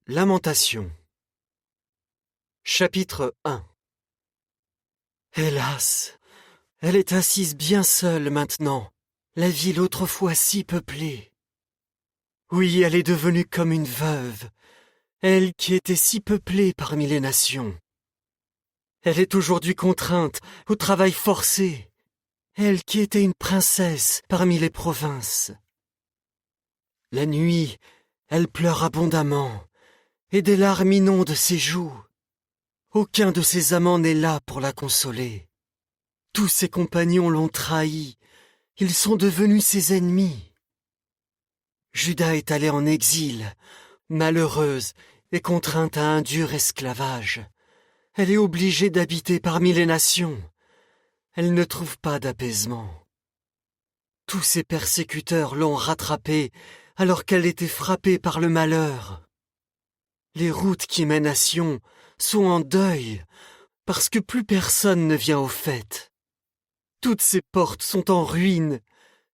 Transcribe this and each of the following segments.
Lamentation. Chapitre 1. Hélas, elle est assise bien seule maintenant, la ville autrefois si peuplée. Oui, elle est devenue comme une veuve, elle qui était si peuplée parmi les nations. Elle est aujourd'hui contrainte au travail forcé, elle qui était une princesse parmi les provinces. La nuit, elle pleure abondamment, et des larmes inondent ses joues. Aucun de ses amants n'est là pour la consoler. Tous ses compagnons l'ont trahie, ils sont devenus ses ennemis. Juda est allée en exil, malheureuse et contrainte à un dur esclavage. Elle est obligée d'habiter parmi les nations. Elle ne trouve pas d'apaisement. Tous ses persécuteurs l'ont rattrapée alors qu'elle était frappée par le malheur. Les routes qui mènent à Sion sont en deuil parce que plus personne ne vient aux fêtes. Toutes ses portes sont en ruine,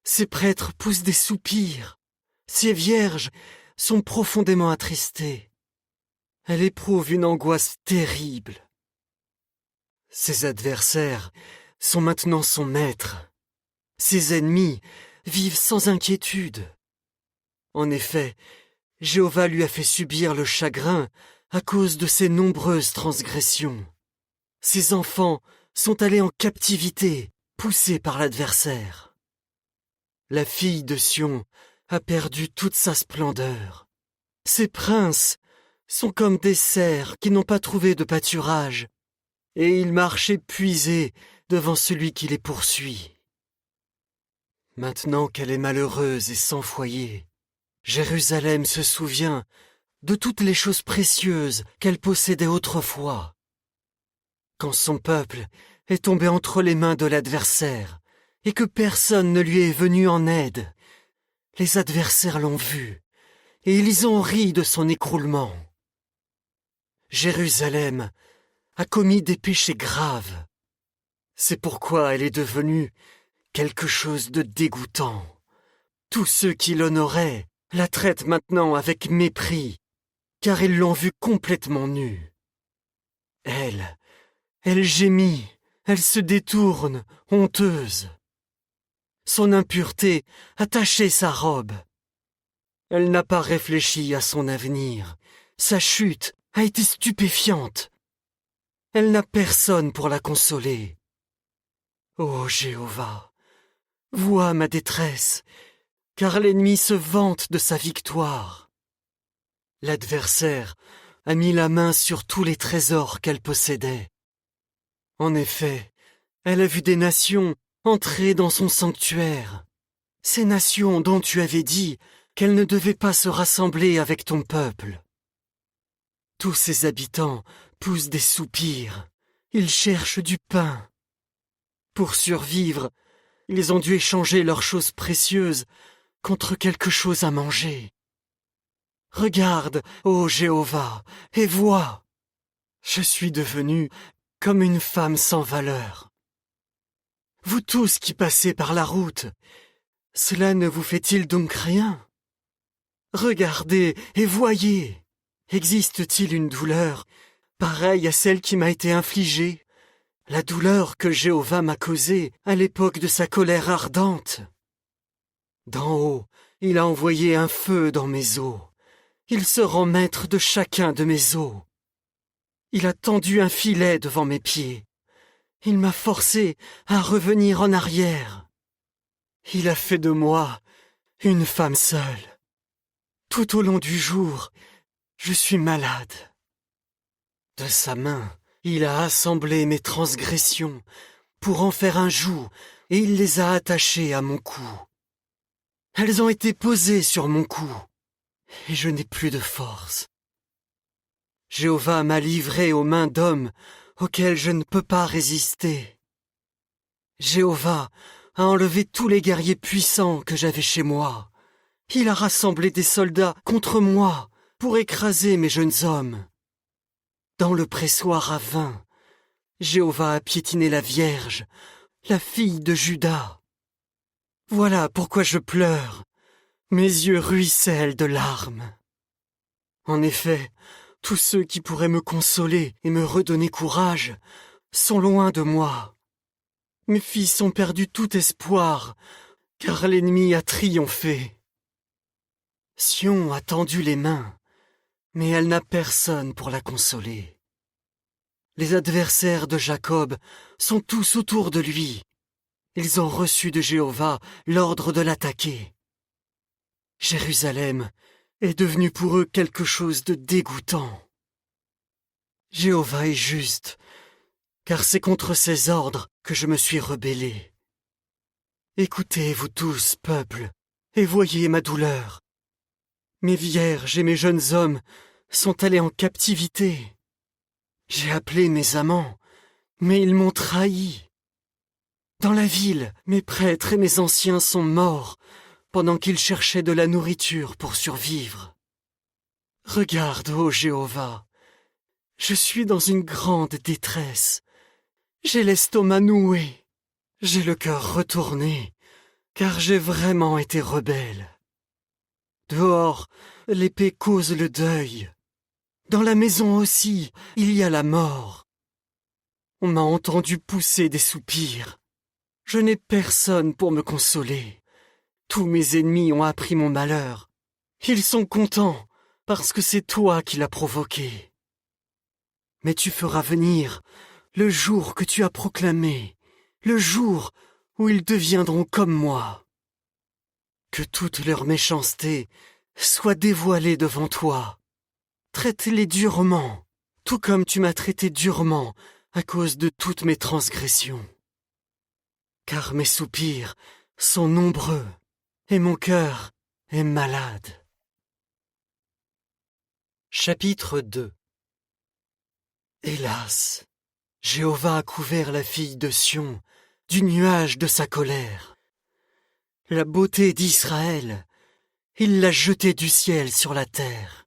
ses prêtres poussent des soupirs, ses vierges sont profondément attristées. Elle éprouve une angoisse terrible. Ses adversaires sont maintenant son maître. Ses ennemis vivent sans inquiétude. En effet, Jéhovah lui a fait subir le chagrin à cause de ses nombreuses transgressions. Ses enfants sont allés en captivité, poussés par l'adversaire. La fille de Sion a perdu toute sa splendeur. Ses princes sont comme des cerfs qui n'ont pas trouvé de pâturage, et ils marchent épuisés devant celui qui les poursuit. Maintenant qu'elle est malheureuse et sans foyer, Jérusalem se souvient de toutes les choses précieuses qu'elle possédait autrefois. Quand son peuple est tombé entre les mains de l'adversaire et que personne ne lui est venu en aide, les adversaires l'ont vu et ils ont ri de son écroulement. Jérusalem a commis des péchés graves. C'est pourquoi elle est devenue quelque chose de dégoûtant. Tous ceux qui l'honoraient la traitent maintenant avec mépris, car ils l'ont vue complètement nue. Elle gémit, elle se détourne, honteuse. Son impureté a taché sa robe. Elle n'a pas réfléchi à son avenir. Sa chute a été stupéfiante. Elle n'a personne pour la consoler. Ô Jéhovah, vois ma détresse, car l'ennemi se vante de sa victoire. L'adversaire a mis la main sur tous les trésors qu'elle possédait. En effet, elle a vu des nations entrer dans son sanctuaire, ces nations dont tu avais dit qu'elles ne devaient pas se rassembler avec ton peuple. Tous ses habitants poussent des soupirs, ils cherchent du pain. Pour survivre, ils ont dû échanger leurs choses précieuses contre quelque chose à manger. Regarde, ô Jéhovah, et vois, je suis devenue comme une femme sans valeur. Vous tous qui passez par la route, cela ne vous fait-il donc rien? Regardez et voyez, existe-t-il une douleur pareille à celle qui m'a été infligée, la douleur que Jéhovah m'a causée à l'époque de sa colère ardente? D'en haut, il a envoyé un feu dans mes os. Il se rend maître de chacun de mes os. Il a tendu un filet devant mes pieds. Il m'a forcé à revenir en arrière. Il a fait de moi une femme seule. Tout au long du jour, je suis malade. De sa main, il a assemblé mes transgressions pour en faire un joug et il les a attachées à mon cou. Elles ont été posées sur mon cou et je n'ai plus de force. Jéhovah m'a livré aux mains d'hommes auxquels je ne peux pas résister. Jéhovah a enlevé tous les guerriers puissants que j'avais chez moi. Il a rassemblé des soldats contre moi pour écraser mes jeunes hommes. Dans le pressoir à vin, Jéhovah a piétiné la Vierge, la fille de Juda. Voilà pourquoi je pleure. Mes yeux ruissellent de larmes. En effet, tous ceux qui pourraient me consoler et me redonner courage sont loin de moi. Mes fils ont perdu tout espoir, car l'ennemi a triomphé. Sion a tendu les mains, mais elle n'a personne pour la consoler. Les adversaires de Jacob sont tous autour de lui. Ils ont reçu de Jéhovah l'ordre de l'attaquer. Jérusalem est devenue pour eux quelque chose de dégoûtant. Jéhovah est juste, car c'est contre ses ordres que je me suis rebellé. Écoutez, vous tous, peuple, et voyez ma douleur. Mes vierges et mes jeunes hommes sont allés en captivité. J'ai appelé mes amants, mais ils m'ont trahi. Dans la ville, mes prêtres et mes anciens sont morts pendant qu'ils cherchaient de la nourriture pour survivre. Regarde, ô Jéhovah, je suis dans une grande détresse. J'ai l'estomac noué, j'ai le cœur retourné, car j'ai vraiment été rebelle. Dehors, l'épée cause le deuil. Dans la maison aussi, il y a la mort. On m'a entendu pousser des soupirs. Je n'ai personne pour me consoler. Tous mes ennemis ont appris mon malheur. Ils sont contents, parce que c'est toi qui l'as provoqué. Mais tu feras venir le jour que tu as proclamé, le jour où ils deviendront comme moi. Que toute leur méchanceté soit dévoilée devant toi. Traite-les durement, tout comme tu m'as traité durement à cause de toutes mes transgressions. Car mes soupirs sont nombreux et mon cœur est malade. Chapitre 2. Hélas, Jéhovah a couvert la fille de Sion du nuage de sa colère. La beauté d'Israël, il l'a jetée du ciel sur la terre.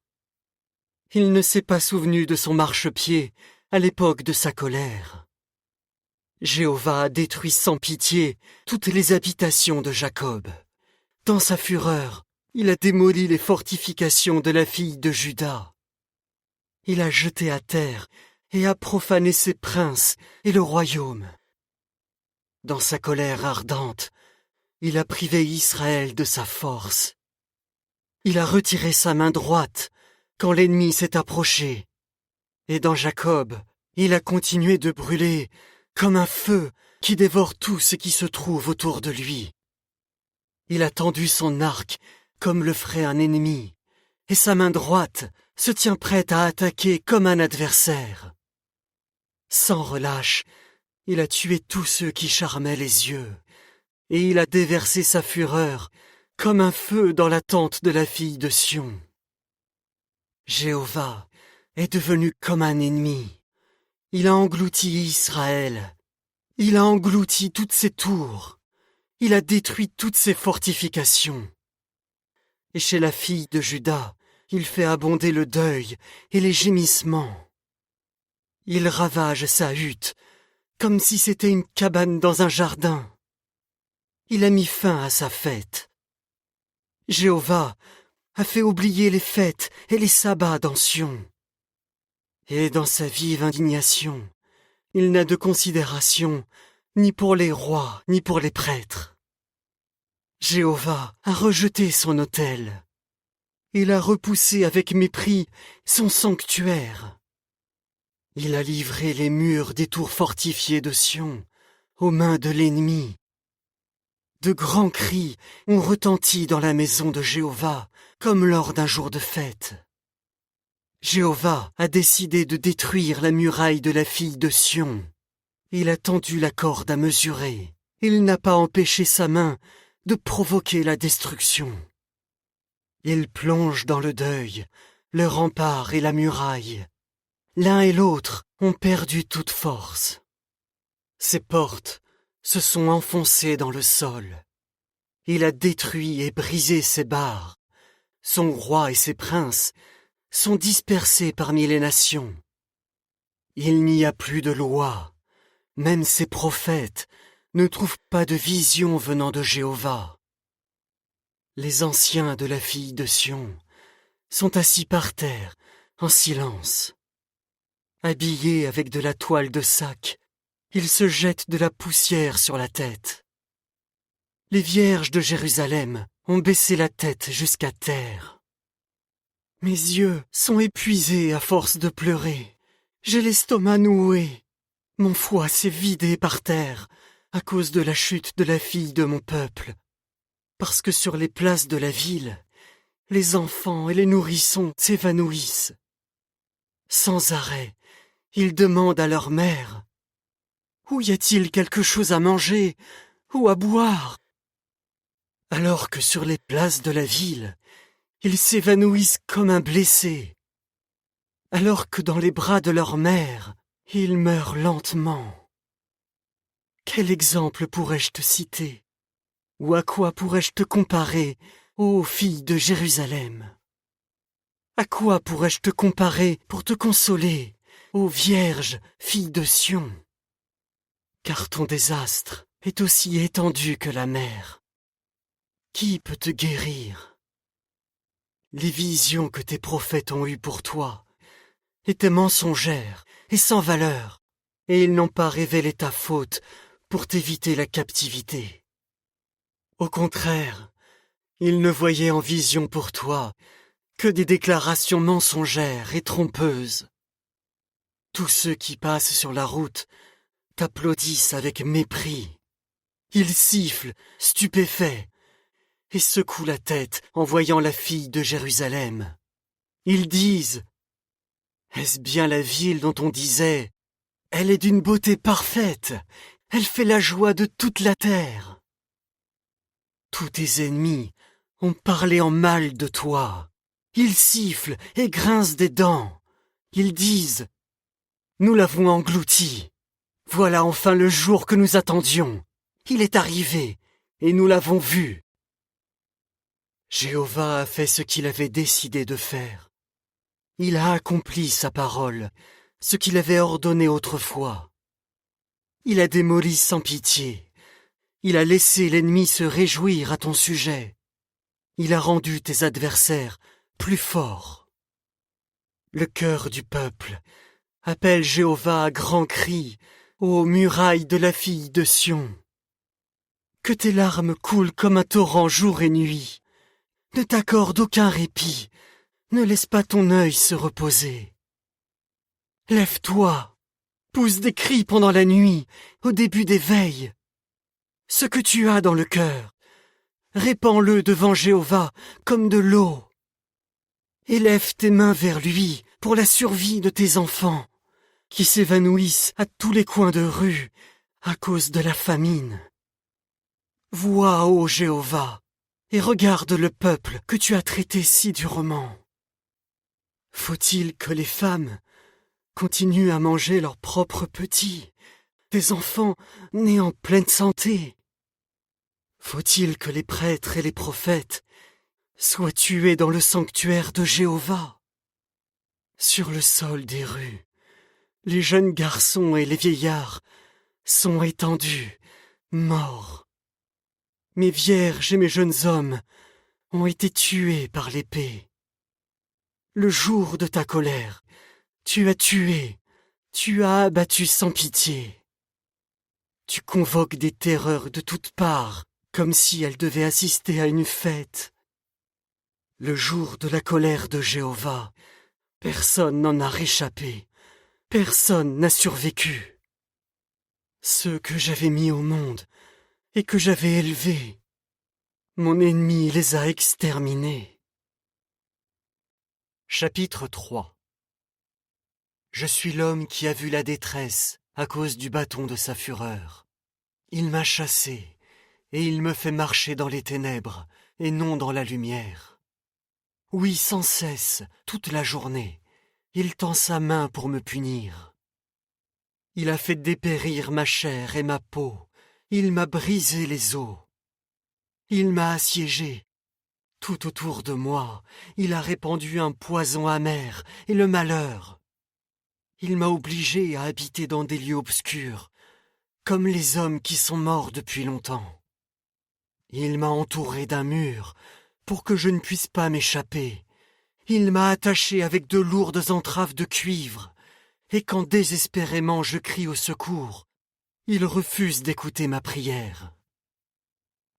Il ne s'est pas souvenu de son marchepied à l'époque de sa colère. Jéhovah a détruit sans pitié toutes les habitations de Jacob. Dans sa fureur, il a démoli les fortifications de la fille de Juda. Il a jeté à terre et a profané ses princes et le royaume. Dans sa colère ardente, il a privé Israël de sa force. Il a retiré sa main droite quand l'ennemi s'est approché. Et dans Jacob, il a continué de brûler comme un feu qui dévore tout ce qui se trouve autour de lui. Il a tendu son arc comme le ferait un ennemi, et sa main droite se tient prête à attaquer comme un adversaire. Sans relâche, il a tué tous ceux qui charmaient les yeux, et il a déversé sa fureur comme un feu dans la tente de la fille de Sion. Jéhovah est devenu comme un ennemi. Il a englouti Israël. Il a englouti toutes ses tours. Il a détruit toutes ses fortifications. Et chez la fille de Juda, il fait abonder le deuil et les gémissements. Il ravage sa hutte comme si c'était une cabane dans un jardin. Il a mis fin à sa fête. Jéhovah a fait oublier les fêtes et les sabbats dans Sion. Et dans sa vive indignation, il n'a de considération ni pour les rois ni pour les prêtres. Jéhovah a rejeté son autel. Il a repoussé avec mépris son sanctuaire. Il a livré les murs des tours fortifiées de Sion aux mains de l'ennemi. De grands cris ont retenti dans la maison de Jéhovah comme lors d'un jour de fête. Jéhovah a décidé de détruire la muraille de la fille de Sion. Il a tendu la corde à mesurer. Il n'a pas empêché sa main de provoquer la destruction. Il plonge dans le deuil, le rempart et la muraille. L'un et l'autre ont perdu toute force. Ses portes se sont enfoncées dans le sol. Il a détruit et brisé ses barres. Son roi et ses princes sont dispersés parmi les nations. Il n'y a plus de loi. Même ses prophètes ne trouvent pas de vision venant de Jéhovah. Les anciens de la fille de Sion sont assis par terre, en silence. Habillés avec de la toile de sac, ils se jettent de la poussière sur la tête. Les vierges de Jérusalem ont baissé la tête jusqu'à terre. Mes yeux sont épuisés à force de pleurer. J'ai l'estomac noué. Mon foie s'est vidé par terre à cause de la chute de la fille de mon peuple. Parce que sur les places de la ville, les enfants et les nourrissons s'évanouissent. Sans arrêt, ils demandent à leur mère « Où y a-t-il quelque chose à manger ou à boire ?» Alors que sur les places de la ville, ils s'évanouissent comme un blessé. Alors que dans les bras de leur mère, ils meurent lentement. Quel exemple pourrais-je te citer? Ou à quoi pourrais-je te comparer, ô fille de Jérusalem? À quoi pourrais-je te comparer pour te consoler, ô Vierge, fille de Sion? Car ton désastre est aussi étendu que la mer. Qui peut te guérir? Les visions que tes prophètes ont eues pour toi étaient mensongères et sans valeur, et ils n'ont pas révélé ta faute pour t'éviter la captivité. Au contraire, ils ne voyaient en vision pour toi que des déclarations mensongères et trompeuses. Tous ceux qui passent sur la route t'applaudissent avec mépris. Ils sifflent, stupéfaits, et secouent la tête en voyant la fille de Jérusalem. Ils disent « Est-ce bien la ville dont on disait « Elle est d'une beauté parfaite, elle fait la joie de toute la terre ». Tous tes ennemis ont parlé en mal de toi. Ils sifflent et grincent des dents. Ils disent « Nous l'avons englouti. Voilà enfin le jour que nous attendions. Il est arrivé et nous l'avons vu. » Jéhovah a fait ce qu'il avait décidé de faire. Il a accompli sa parole, ce qu'il avait ordonné autrefois. Il a démoli sans pitié. Il a laissé l'ennemi se réjouir à ton sujet. Il a rendu tes adversaires plus forts. Le cœur du peuple appelle Jéhovah à grands cris, ô murailles de la fille de Sion. Que tes larmes coulent comme un torrent jour et nuit. Ne t'accorde aucun répit, ne laisse pas ton œil se reposer. Lève-toi, pousse des cris pendant la nuit, au début des veilles. Ce que tu as dans le cœur, répands-le devant Jéhovah comme de l'eau. Élève tes mains vers lui pour la survie de tes enfants, qui s'évanouissent à tous les coins de rue à cause de la famine. Vois, ô Jéhovah, et regarde le peuple que tu as traité si durement. Faut-il que les femmes continuent à manger leurs propres petits, des enfants nés en pleine santé? Faut-il que les prêtres et les prophètes soient tués dans le sanctuaire de Jéhovah? Sur le sol des rues, les jeunes garçons et les vieillards sont étendus, morts. Mes vierges et mes jeunes hommes ont été tués par l'épée. Le jour de ta colère, tu as tué, tu as abattu sans pitié. Tu convoques des terreurs de toutes parts, comme si elles devaient assister à une fête. Le jour de la colère de Jéhovah, personne n'en a réchappé, personne n'a survécu. Ceux que j'avais mis au monde et que j'avais élevés, mon ennemi les a exterminés. Chapitre 3. Je suis l'homme qui a vu la détresse à cause du bâton de sa fureur. Il m'a chassé, et il me fait marcher dans les ténèbres, et non dans la lumière. Oui, sans cesse, toute la journée, il tend sa main pour me punir. Il a fait dépérir ma chair et ma peau, il m'a brisé les os. Il m'a assiégé. Tout autour de moi, il a répandu un poison amer et le malheur. Il m'a obligé à habiter dans des lieux obscurs, comme les hommes qui sont morts depuis longtemps. Il m'a entouré d'un mur pour que je ne puisse pas m'échapper, Il m'a attaché avec de lourdes entraves de cuivre, et quand désespérément je crie au secours, il refuse d'écouter ma prière.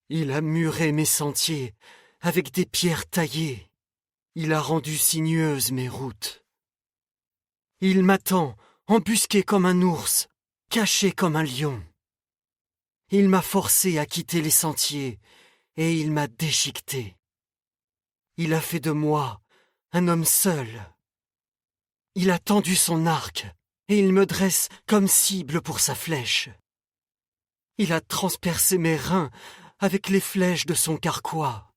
Il a muré mes sentiers avec des pierres taillées. Il a rendu sinueuses mes routes. Il m'attend, embusqué comme un ours, caché comme un lion. Il m'a forcé à quitter les sentiers, et il m'a déchiqueté. Il a fait de moi un homme seul. Il a tendu son arc, et il me dresse comme cible pour sa flèche. Il a transpercé mes reins avec les flèches de son carquois.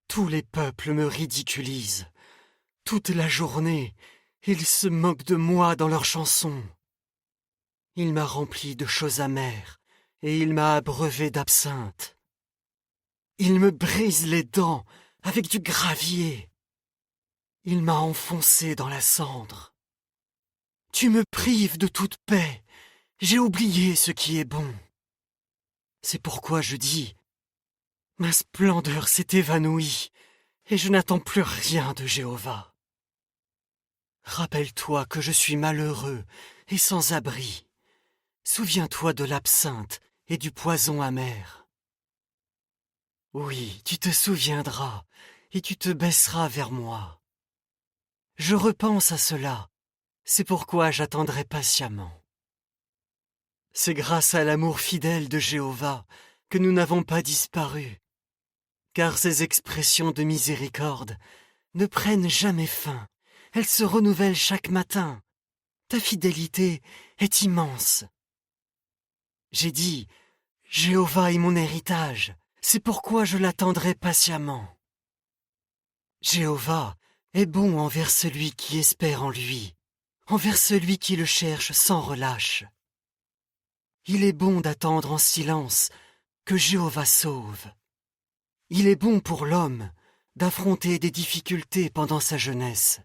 Tous les peuples me ridiculisent. Toute la journée, ils se moquent de moi dans leurs chansons. Il m'a rempli de choses amères, et il m'a abreuvé d'absinthe. Il me brise les dents avec du gravier. Il m'a enfoncé dans la cendre. Tu me prives de toute paix. J'ai oublié ce qui est bon. C'est pourquoi je dis, ma splendeur s'est évanouie, et je n'attends plus rien de Jéhovah. Rappelle-toi que je suis malheureux et sans abri. Souviens-toi de l'absinthe et du poison amer. Oui, tu te souviendras, et tu te baisseras vers moi. Je repense à cela, c'est pourquoi j'attendrai patiemment. C'est grâce à l'amour fidèle de Jéhovah que nous n'avons pas disparu, car ses expressions de miséricorde ne prennent jamais fin, elles se renouvellent chaque matin. Ta fidélité est immense. J'ai dit, Jéhovah est mon héritage, c'est pourquoi je l'attendrai patiemment. Jéhovah est bon envers celui qui espère en lui, envers celui qui le cherche sans relâche. Il est bon d'attendre en silence que Jéhovah sauve. Il est bon pour l'homme d'affronter des difficultés pendant sa jeunesse.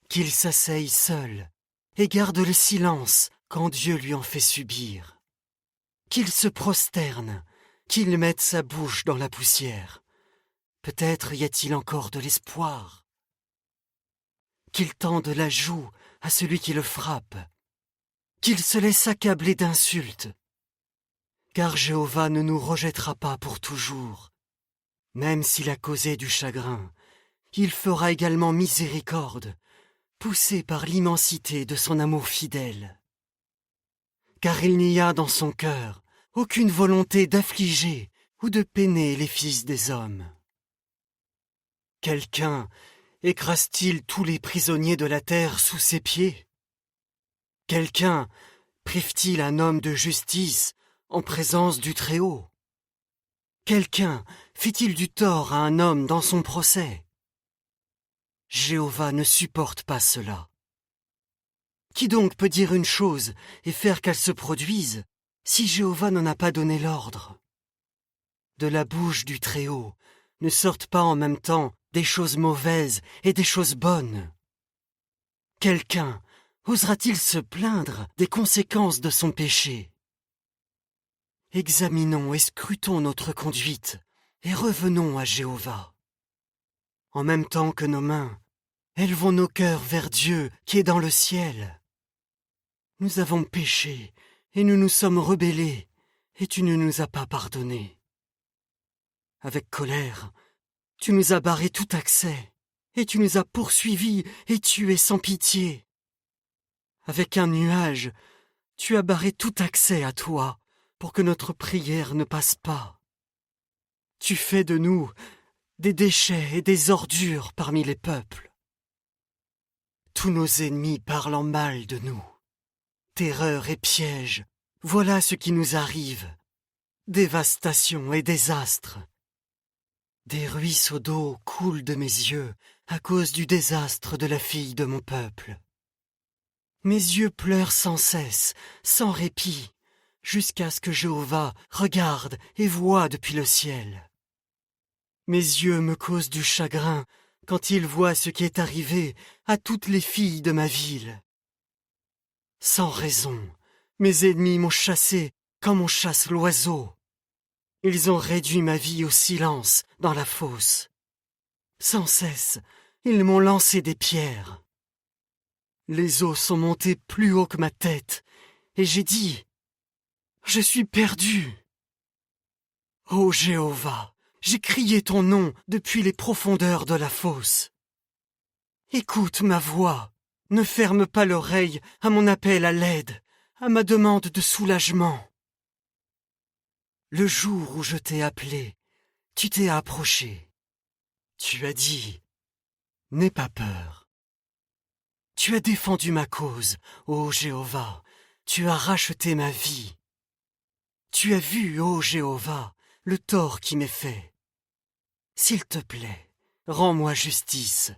Qu'il s'asseye seul et garde le silence quand Dieu lui en fait subir. Qu'il se prosterne, qu'il mette sa bouche dans la poussière. Peut-être y a-t-il encore de l'espoir. Qu'il tende la joue à celui qui le frappe. Qu'il se laisse accabler d'insultes. Car Jéhovah ne nous rejettera pas pour toujours. Même s'il a causé du chagrin, il fera également miséricorde, poussé par l'immensité de son amour fidèle. Car il n'y a dans son cœur aucune volonté d'affliger ou de peiner les fils des hommes. Quelqu'un écrase-t-il tous les prisonniers de la terre sous ses pieds? Quelqu'un prive-t-il un homme de justice en présence du Très-Haut? Quelqu'un fait-il du tort à un homme dans son procès? Jéhovah ne supporte pas cela. Qui donc peut dire une chose et faire qu'elle se produise si Jéhovah n'en a pas donné l'ordre? De la bouche du Très-Haut ne sortent pas en même temps des choses mauvaises et des choses bonnes. Quelqu'un osera-t-il se plaindre des conséquences de son péché? Examinons et scrutons notre conduite et revenons à Jéhovah. En même temps que nos mains, élevons nos cœurs vers Dieu qui est dans le ciel. Nous avons péché et nous nous sommes rebellés et tu ne nous as pas pardonné. Avec colère, tu nous as barré tout accès et tu nous as poursuivis et tués sans pitié. Avec un nuage, tu as barré tout accès à toi pour que notre prière ne passe pas. Tu fais de nous des déchets et des ordures parmi les peuples. Tous nos ennemis parlent en mal de nous. Terreur et piège, voilà ce qui nous arrive. Dévastation et désastre. Des ruisseaux d'eau coulent de mes yeux à cause du désastre de la fille de mon peuple. Mes yeux pleurent sans cesse, sans répit, jusqu'à ce que Jéhovah regarde et voie depuis le ciel. Mes yeux me causent du chagrin quand ils voient ce qui est arrivé à toutes les filles de ma ville. Sans raison, mes ennemis m'ont chassé comme on chasse l'oiseau. Ils ont réduit ma vie au silence dans la fosse. Sans cesse, ils m'ont lancé des pierres. Les eaux sont montées plus haut que ma tête, et j'ai dit, je suis perdu. Ô Jéhovah, j'ai crié ton nom depuis les profondeurs de la fosse. Écoute ma voix, ne ferme pas l'oreille à mon appel à l'aide, à ma demande de soulagement. Le jour où je t'ai appelé, tu t'es approché. Tu as dit, n'aie pas peur. Tu as défendu ma cause, ô Jéhovah, tu as racheté ma vie. Tu as vu, ô Jéhovah, le tort qui m'est fait. S'il te plaît, rends-moi justice.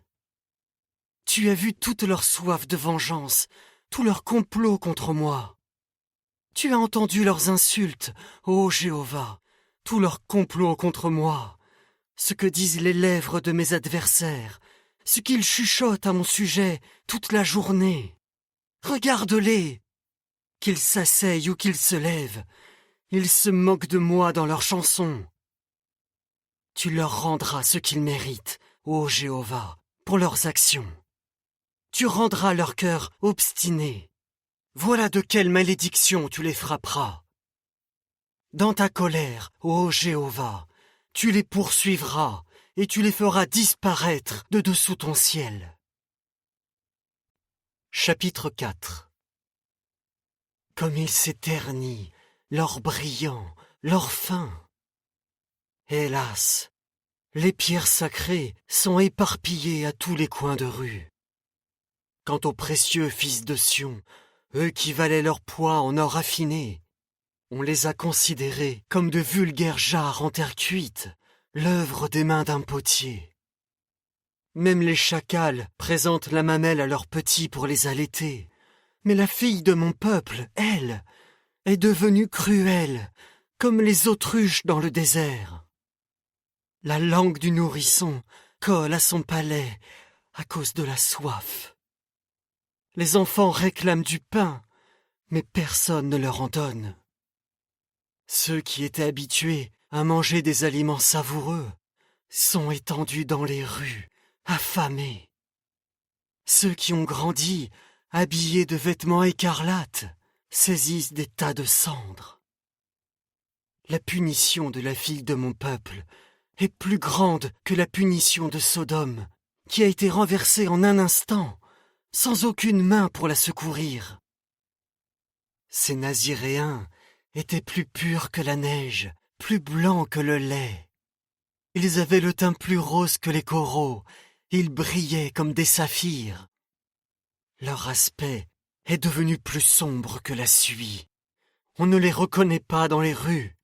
Tu as vu toute leur soif de vengeance, tout leur complot contre moi. Tu as entendu leurs insultes, ô Jéhovah, tout leur complot contre moi, ce que disent les lèvres de mes adversaires, ce qu'ils chuchotent à mon sujet toute la journée. Regarde-les, qu'ils s'asseyent ou qu'ils se lèvent, ils se moquent de moi dans leurs chansons. Tu leur rendras ce qu'ils méritent, ô Jéhovah, pour leurs actions. Tu rendras leur cœur obstiné. Voilà de quelle malédiction tu les frapperas. Dans ta colère, ô Jéhovah, tu les poursuivras et tu les feras disparaître de dessous ton ciel. Chapitre 4. Comme il s'est terni, l'or brillant, l'or fin. Hélas, les pierres sacrées sont éparpillées à tous les coins de rue. Quant aux précieux fils de Sion, eux qui valaient leur poids en or affiné, on les a considérés comme de vulgaires jarres en terre cuite, l'œuvre des mains d'un potier. Même les chacals présentent la mamelle à leurs petits pour les allaiter, mais la fille de mon peuple, elle, est devenue cruelle, comme les autruches dans le désert. La langue du nourrisson colle à son palais à cause de la soif. Les enfants réclament du pain, mais personne ne leur en donne. Ceux qui étaient habitués à manger des aliments savoureux sont étendus dans les rues, affamés. Ceux qui ont grandi, habillés de vêtements écarlates, saisissent des tas de cendres. La punition de la fille de mon peuple est plus grande que la punition de Sodome, qui a été renversée en un instant, sans aucune main pour la secourir. Ces Naziréens étaient plus purs que la neige, plus blancs que le lait. Ils avaient le teint plus rose que les coraux, ils brillaient comme des saphirs. Leur aspect est devenu plus sombre que la suie. On ne les reconnaît pas dans les rues.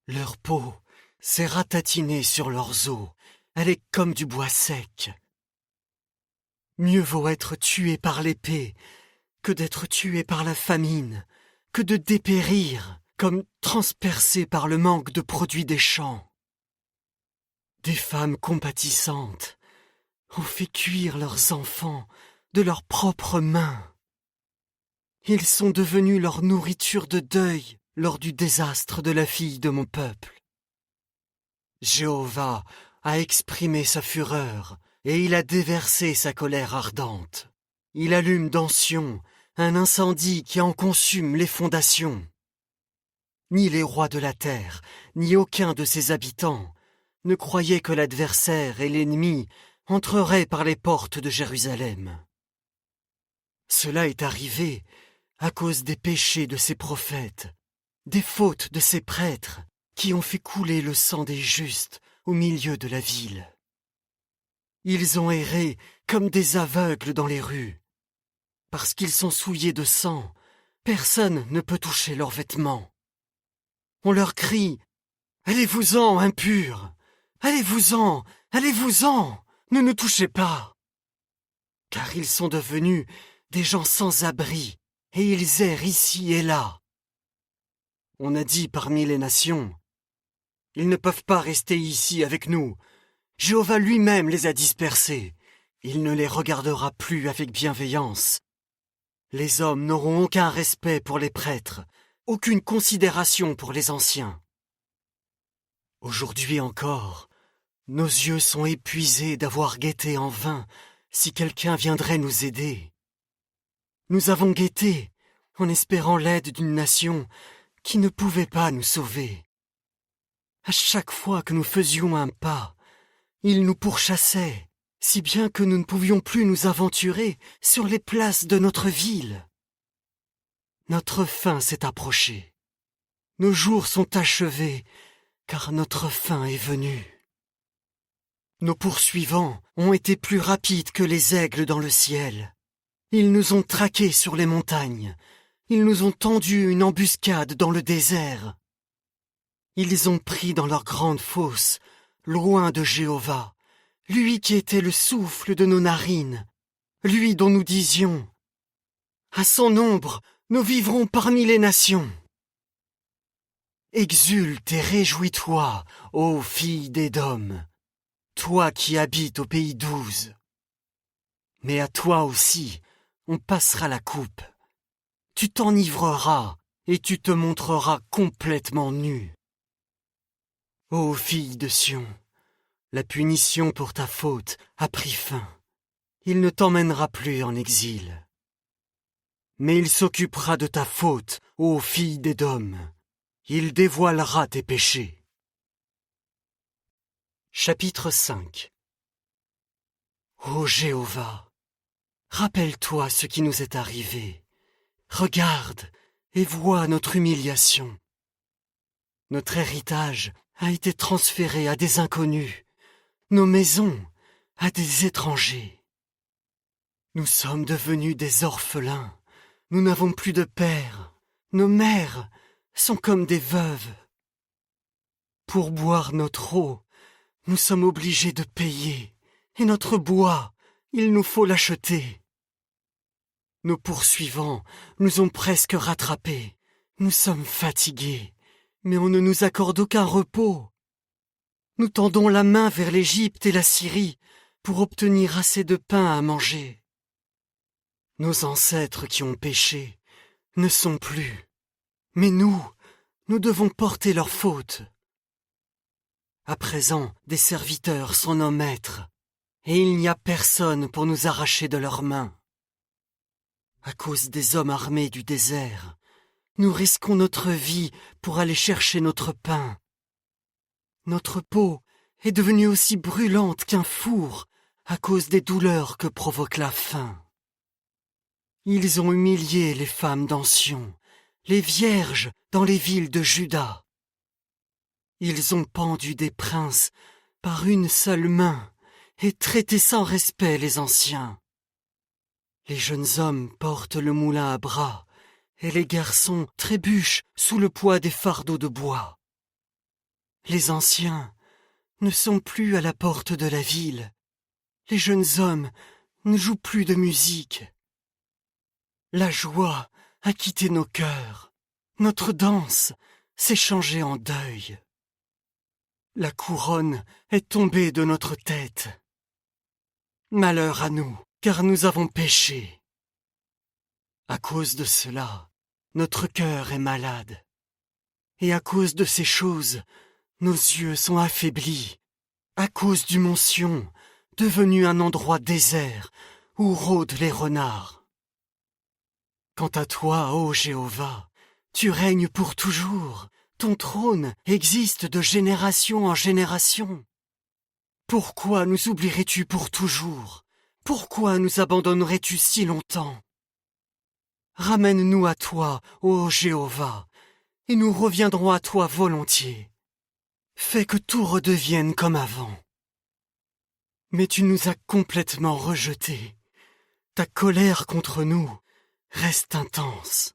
Leur peau s'est ratatinée sur leurs os, elle est comme du bois sec. Mieux vaut être tué par l'épée que d'être tué par la famine, que de dépérir comme transpercé par le manque de produits des champs. Des femmes compatissantes ont fait cuire leurs enfants de leurs propres mains. Ils sont devenus leur nourriture de deuil lors du désastre de la fille de mon peuple. Jéhovah a exprimé sa fureur et il a déversé sa colère ardente. Il allume dans Sion un incendie qui en consume les fondations. Ni les rois de la terre, ni aucun de ses habitants ne croyaient que l'adversaire et l'ennemi entreraient par les portes de Jérusalem. Cela est arrivé à cause des péchés de ses prophètes, des fautes de ses prêtres qui ont fait couler le sang des justes au milieu de la ville. Ils ont erré comme des aveugles dans les rues. Parce qu'ils sont souillés de sang, personne ne peut toucher leurs vêtements. On leur crie « Allez-vous-en, impurs! Allez-vous-en! Allez-vous-en! Ne nous touchez pas !» Car ils sont devenus des gens sans abri, et ils errent ici et là. On a dit parmi les nations « Ils ne peuvent pas rester ici avec nous. Jéhovah lui-même les a dispersés. Il ne les regardera plus avec bienveillance. Les hommes n'auront aucun respect pour les prêtres, aucune considération pour les anciens. Aujourd'hui encore, Nos yeux sont épuisés d'avoir guetté en vain si quelqu'un viendrait nous aider. Nous avons guetté en espérant l'aide d'une nation qui ne pouvait pas nous sauver. À chaque fois que nous faisions un pas, ils nous pourchassaient, si bien que nous ne pouvions plus nous aventurer sur les places de notre ville. Notre fin s'est approchée. Nos jours sont achevés, car notre fin est venue. Nos poursuivants ont été plus rapides que les aigles dans le ciel. Ils nous ont traqués sur les montagnes. Ils nous ont tendu une embuscade dans le désert. Ils ont pris dans leur grande fosse, loin de Jéhovah, lui qui était le souffle de nos narines, lui dont nous disions « À son ombre, nous vivrons parmi les nations ». Exulte et réjouis-toi, ô fille d'Édom, toi qui habites au pays d'Ouz. Mais à toi aussi, on passera la coupe. Tu t'enivreras et tu te montreras complètement nu. Ô fille de Sion, la punition pour ta faute a pris fin. Il ne t'emmènera plus en exil. Mais il s'occupera de ta faute, ô fille d'Édom. Il dévoilera tes péchés. Chapitre 5. Ô Jéhovah, rappelle-toi ce qui nous est arrivé. Regarde et vois notre humiliation. Notre héritage a été transféré à des inconnus, nos maisons à des étrangers. Nous sommes devenus des orphelins, nous n'avons plus de père, nos mères sont comme des veuves. Pour boire notre eau, nous sommes obligés de payer, et notre bois, il nous faut l'acheter. Nos poursuivants nous ont presque rattrapés, nous sommes fatigués, mais on ne nous accorde aucun repos. Nous tendons la main vers l'Égypte et la Syrie pour obtenir assez de pain à manger. Nos ancêtres qui ont péché ne sont plus, mais nous devons porter leurs fautes. À présent, des serviteurs sont nos maîtres, et il n'y a personne pour nous arracher de leurs mains. À cause des hommes armés du désert, nous risquons notre vie pour aller chercher notre pain. Notre peau est devenue aussi brûlante qu'un four à cause des douleurs que provoque la faim. Ils ont humilié les femmes d'Ancien, les vierges dans les villes de Juda. Ils ont pendu des princes par une seule main et traité sans respect les anciens. Les jeunes hommes portent le moulin à bras, et les garçons trébuchent sous le poids des fardeaux de bois. Les anciens ne sont plus à la porte de la ville. Les jeunes hommes ne jouent plus de musique. La joie a quitté nos cœurs. Notre danse s'est changée en deuil. La couronne est tombée de notre tête. Malheur à nous, car nous avons péché. À cause de cela, notre cœur est malade. Et à cause de ces choses, nos yeux sont affaiblis. À cause du mont Sion, devenu un endroit désert où rôdent les renards. Quant à toi, ô Jéhovah, tu règnes pour toujours. Ton trône existe de génération en génération. Pourquoi nous oublierais-tu pour toujours? Pourquoi nous abandonnerais-tu si longtemps? Ramène-nous à toi, ô Jéhovah, et nous reviendrons à toi volontiers. Fais que tout redevienne comme avant. Mais tu nous as complètement rejetés. Ta colère contre nous reste intense.